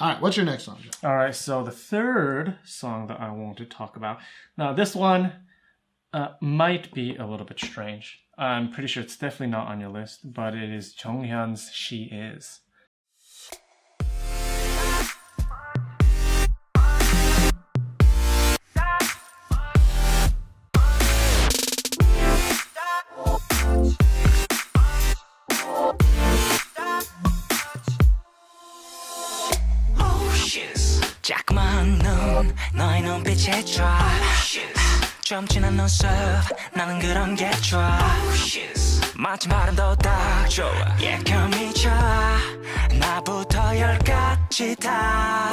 All right, what's your next song, Joe? All right, so the third song that I want to talk about. Now, this one might be a little bit strange. I'm pretty sure it's definitely not on your list, but it is Jonghyun's She Is. 자꾸만 눈 너의 눈빛에 drive 좀 진한 눈썹 나는 그런 게 drive 마치 바람도 딱 좋아 예감이 차 나부터 열까지 다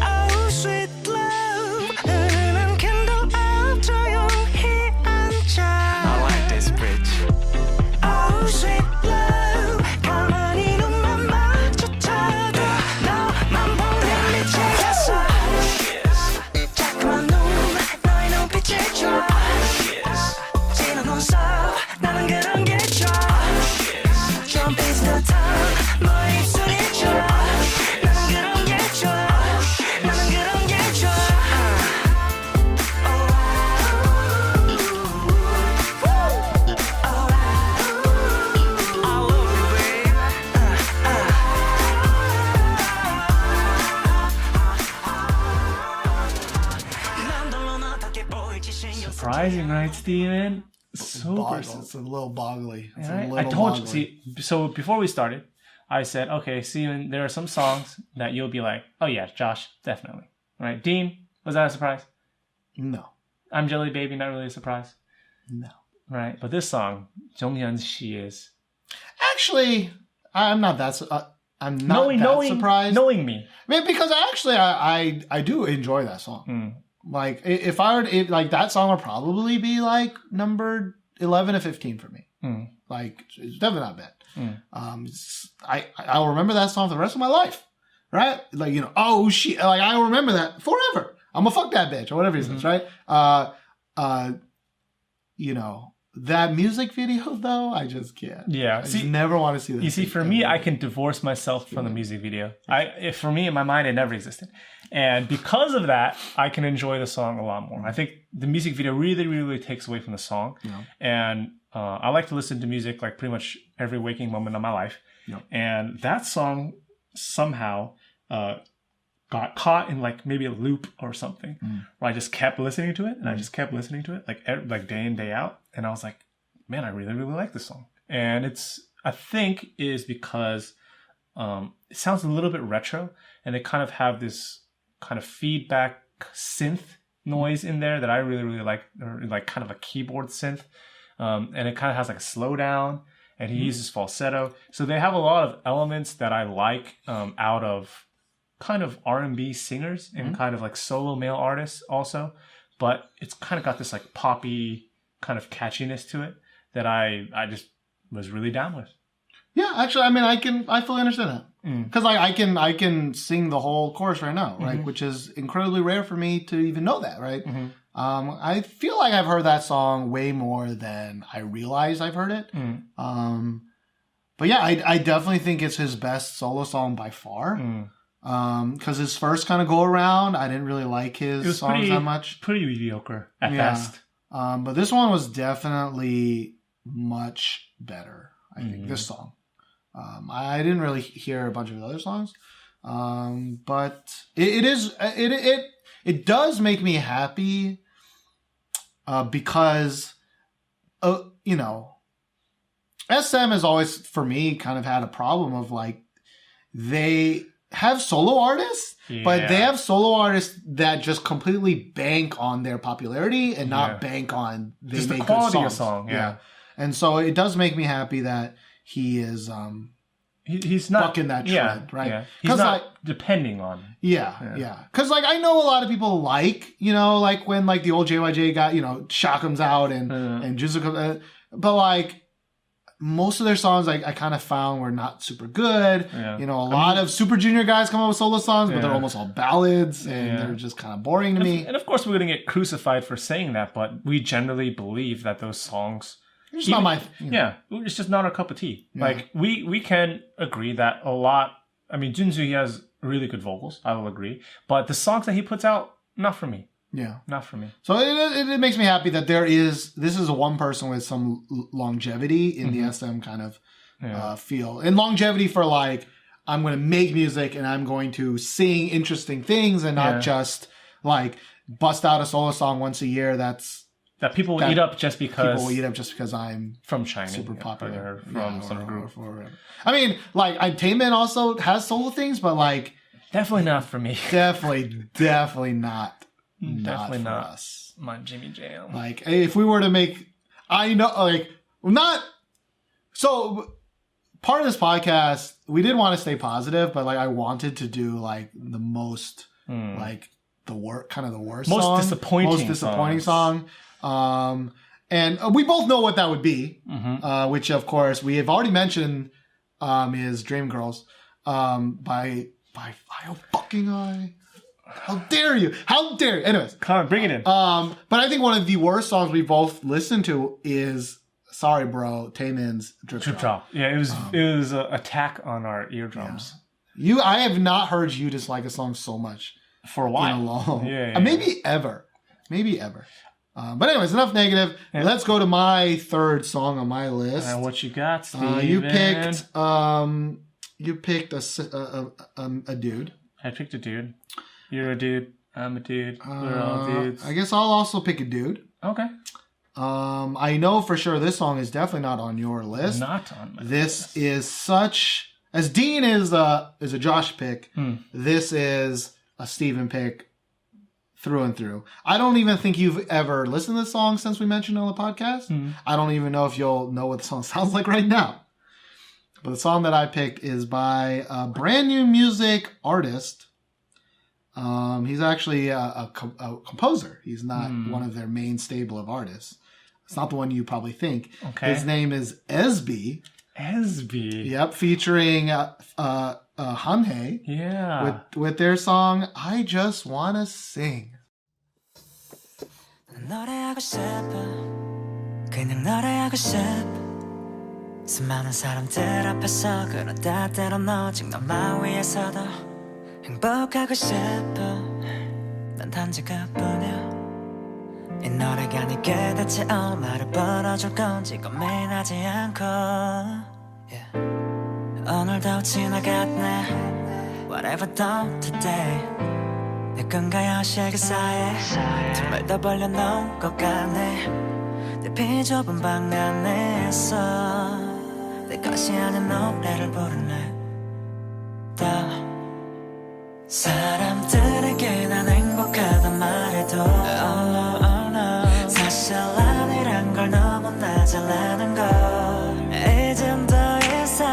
Oh sweet love 흐르는 캔들 앞 조용히 앉아 I like this bridge Oh sweet love 가만히 눈만 마주쳐도 너만 보는 미치겠어 자꾸만 눈 너의 눈빛에 drive 진한 눈썹 나는 그런 게 drive 좀 비슷한 너의 입술이 drive 나는 그런 게 drive 나는 그런 게 drive Surprising, right, Steven? Super. It's a little boggly. It's Right? a little I told you. boggly. See, so before we started, I said, okay, Steven, there are some songs that you'll be like, oh yeah, Josh, definitely. Right? Dean, was that a surprise? No. I'm Jelly Baby, not really a surprise. No. Right? But this song, Jonghyun's She Is. Actually, I'm not that surprised. Knowing me. I mean, because actually, I do enjoy that song. Like, if I were to, like, that song would probably be like number 11 to 15 for me. Like, it's definitely not bad. I'll remember that song for the rest of my life, right? Like, you know, oh shit, like I'll remember that forever. I'm gonna fuck that bitch or whatever he says, right? You know, that music video though, I just can't. Yeah, I just never want to see that. You see, for me, I can divorce myself from the music video. For me, in my mind, it never existed. And because of that, I can enjoy the song a lot more. I think the music video really, really takes away from the song. Yeah. And I like to listen to music like pretty much every waking moment of my life. Yeah. And that song somehow got caught in like maybe a loop or something where I just kept listening to it and I just kept listening to it like day in, day out. And I was like, man, I really, really like this song. And I think is because it sounds a little bit retro and they kind of have this kind of feedback synth noise in there that I really, really like, or like kind of a keyboard synth. And it kind of has like a slowdown and he uses falsetto. So they have a lot of elements that I like out of kind of R&B singers and kind of like solo male artists also. But it's kind of got this like poppy kind of catchiness to it that I just was really down with. Yeah, actually, I mean, I fully understand that. Because like I can sing the whole chorus right now, right? Which is incredibly rare for me to even know that, right? I feel like I've heard that song way more than I realize I've heard it. But yeah, I definitely think it's his best solo song by far. Because his first kind of go around, I didn't really like his songs that much. Pretty mediocre at best. But this one was definitely much better. I think this song. I didn't really hear a bunch of the other songs, but it does make me happy because you know, SM has always for me kind of had a problem of like they have solo artists, but they have solo artists that just completely bank on their popularity and not bank on they just make the quality good of songs. song. And so it does make me happy that he is he's not bucking that trend, right? Yeah. He's not depending on. Because like I know a lot of people like, you know, like when like the old JYJ got, you know, Shock comes out and Jisoo comes, but like most of their songs I kind of found were not super good. You know, a lot of Super Junior guys come up with solo songs, but they're almost all ballads and they're just kind of boring to me. And of course we're going to get crucified for saying that, but we generally believe that those songs it's not my... it's just not our cup of tea. Like, we can agree that a lot... I mean, Junsu, he has really good vocals. I will agree. But the songs that he puts out, not for me. Yeah. Not for me. So it makes me happy that this is a one person with some longevity in the SM kind of feel. And longevity for like, I'm going to make music and I'm going to sing interesting things and not just like bust out a solo song once a year that people will eat up just because... People will eat up just because I'm from China. Super popular. From some group. I mean, like, Taemin also has solo things, but like... Definitely not for me. Definitely not. Definitely for not us. My Jimmy Jam. Like, if we were to make, I know, like, not. So, part of this podcast, we did want to stay positive, but like, I wanted to do like the most, like the worst, kind of the worst, most disappointing song. And we both know what that would be, which of course we have already mentioned, is Dreamgirls, by fucking eye. How dare you? How dare you? Anyways. Come on, bring it in. But I think one of the worst songs we both listened to is Sorry Bro, Taemin's Drip Drop. Yeah, it was an attack on our eardrums. Yeah. I have not heard you dislike a song so much. For a while. In a long. Yeah. Maybe ever. But anyways, enough negative. Yeah. Let's go to my third song on my list. What you got, Steve? You picked a dude. I picked a dude. You're a dude. I'm a dude. We're all dudes. I guess I'll also pick a dude. Okay. I know for sure this song is definitely not on your list. Not on my list. This is such... As Dean is a Josh pick, this is a Steven pick through and through. I don't even think you've ever listened to this song since we mentioned it on the podcast. I don't even know if you'll know what the song sounds like right now. But the song that I picked is by a brand new music artist. He's actually a composer. He's not one of their main stable of artists. It's not the one you probably think. Okay. His name is Esbee. Esbee. Yep, featuring Hanhae. Yeah. With their song I Just Wanna Sing. 노래하고 싶어 그냥 노래하고 싶어 수많은 사람들 앞에서 그러다 때론 오직 너만 위해서도 행복하고 싶어 난 단지 그뿐이야 이 노래가 내게 대체 얼마를 벌어줄 건지 고민하지 않고 오늘도 지나갔네 Whatever done today 내 꿈과 현실 그 사이에 정말 더 벌려놓은 것 같네 내 비좁은 방 안에서 내 것이 아닌 노래를 부르네 더 사람들에게 난 행복하단 말해도 사실 아니란 걸 너무나 잘 아는 걸 이젠 더 이상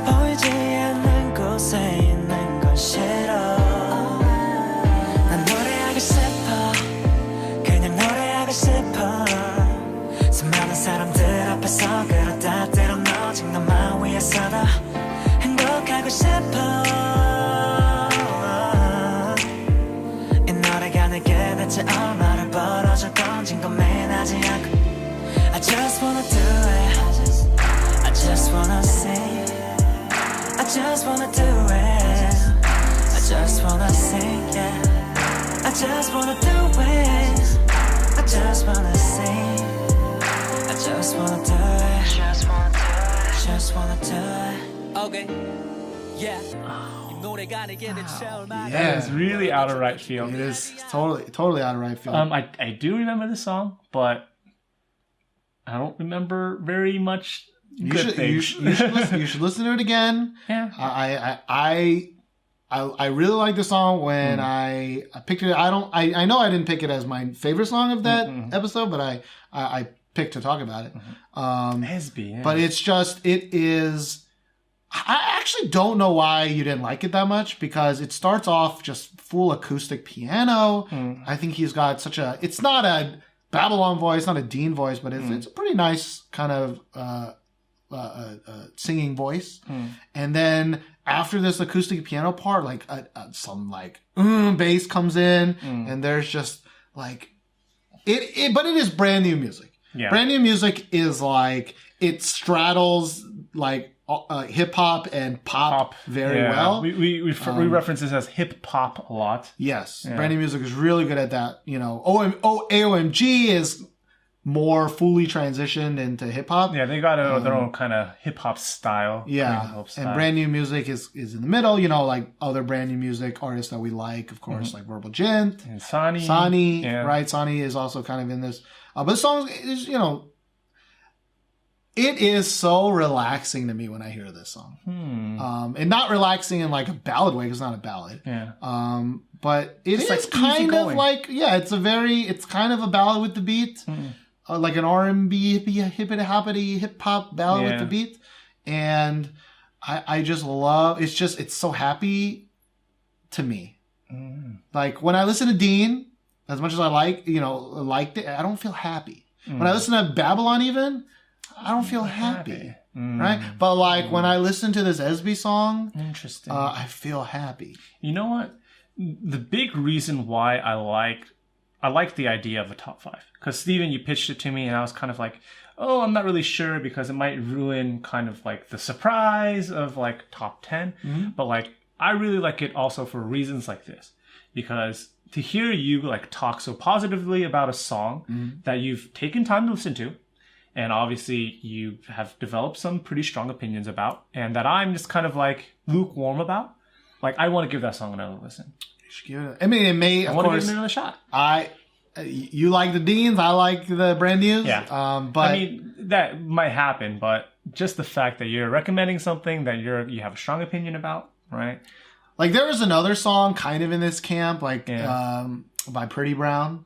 보이지 않는 곳에 있는 건 싫어 난 노래하고 싶어 그냥 노래하고 싶어 수많은 사람들 앞에서 그러다 때론 오직 너만 위해서도 행복하고 싶어 이 노래가 내게 대체 얼마를 벌어줄 건진 고민하지 않고 I just wanna do it I just wanna sing I just wanna do it I just wanna sing yeah I just wanna do it I just wanna sing I just wanna do it Just wanna do it Okay Yeah Yeah, it's really out of right field. It is totally out of right field. I do remember the song, but I don't remember very much good things. You should listen to it again. Yeah. I really like the song when I picked it. I know I didn't pick it as my favorite song of that episode, but I picked to talk about it. Esbee, yeah. But it is. I actually don't know why you didn't like it that much because it starts off just full acoustic piano. I think he's got it's not a Babylon voice, not a Dean voice, but it's a pretty nice kind of singing voice. And then after this acoustic piano part, like some bass comes in, and there's just like but it is brand new music. Yeah. Brand new music is like it straddles like hip hop and pop very well. We reference this as hip hop a lot. Yes, brand new music is really good at that. You know, AOMG is more fully transitioned into hip hop. Yeah, they got their own kind of hip hop style. Yeah, and brand new music is in the middle. You know, like other brand new music artists that we like, of course, like Verbal Gent and Sani. Right? Sani is also kind of in this. But the song is, you know, it is so relaxing to me when I hear this song. And not relaxing in like a ballad way, because it's not a ballad. Yeah. But it's like kind of going. like, it's kind of a ballad with the beat. Like an R&B, hippity hoppity hip hop ballad with the beat. And I just love, it's so happy to me. Like when I listen to Dean, as much as I liked it, I don't feel happy. When I listen to Babylon even, I don't feel happy. Right? But like when I listen to this Esbee song, interesting. I feel happy. You know what? The big reason why I like the idea of a top 5. Because Steven, you pitched it to me and I was kind of like, oh, I'm not really sure because it might ruin kind of like the surprise of like top 10. But like, I really like it also for reasons like this. Because to hear you like talk so positively about a song that you've taken time to listen to, and obviously you have developed some pretty strong opinions about, and that I'm just kind of like lukewarm about, like I want to give that song another listen. You should give it. I mean, it may. I of want to course, give it another shot. You like the Deans, I like the brand news. Yeah. But I mean, that might happen, but just the fact that you're recommending something that you have a strong opinion about, right? Like there was another song kind of in this camp, like by Pretty Brown.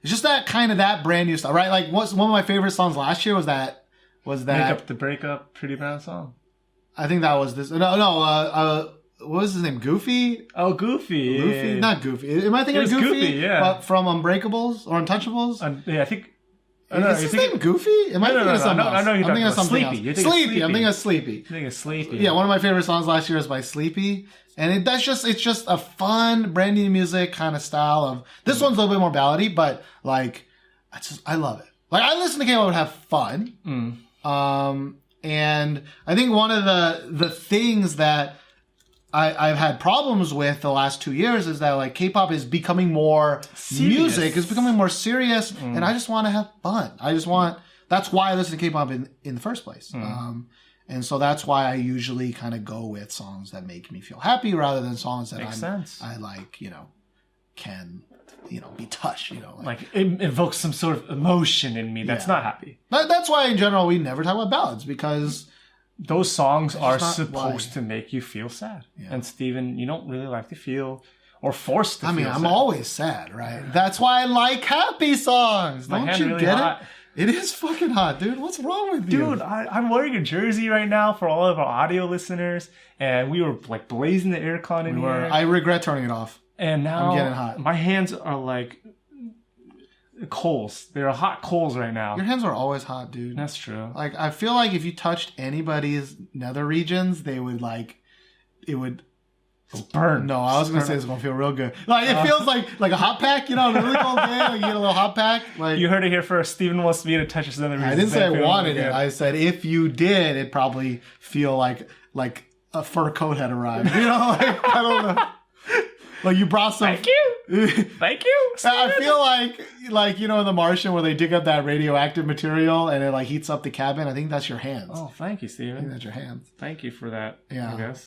It's just that kind of that brand new stuff, right? Like one of my favorite songs last year was that Breakup Pretty Brown song. I think that was this. What was his name? Goofy? Oh, Goofy. Goofy? Not Goofy. Am I thinking of Goofy? Yeah. But from Unbreakables or Untouchables? Yeah, I think. Is his name Goofy? Am I thinking of something else? I'm thinking of something Sleepy. else. Sleepy. I'm thinking of Sleepy. I think it's Sleepy. Yeah, one of my favorite songs last year is by Sleepy. And it's just a fun, brand new music kind of style of, this one's a little bit more ballady, but like, I love it. Like I listen to K-pop and have fun. And I think one of the things that I've had problems with the last 2 years is that like K-pop is becoming more serious. Music is becoming more serious, and I just want to have fun. That's why I listen to K-pop in the first place. And so that's why I usually kind of go with songs that make me feel happy rather than songs that I like, can, be touched, like it evokes some sort of emotion in me that's not happy. That's why in general we never talk about ballads, because those songs are supposed to make you feel sad. Yeah. And Steven, you don't really like to feel or forced to feel sad. I'm always sad, right? That's why I like happy songs. Don't you get it? It is fucking hot, dude. What's wrong with you? Dude, I'm wearing a jersey right now for all of our audio listeners, and we were like blazing the aircon in here. I regret turning it off. And now I'm getting hot. My hands are like coals. They're hot coals right now. Your hands are always hot, dude. That's true. Like, I feel like if you touched anybody's nether regions, they would it would burn. No, I was going to say it's going to feel real good. Like, it feels like a hot pack, on a really cold day, like you get a little hot pack. Like, you heard it here first. Steven wants me to touch his nether regions. I didn't say I wanted it. I said if you did, it'd probably feel like a fur coat had arrived. I don't know. Like you brought some. Thank you. Thank you. I feel like in The Martian where they dig up that radioactive material and it like heats up the cabin. I think that's your hands. Oh, thank you, Steven. I think that's your hands. Thank you for that. Yeah. I guess.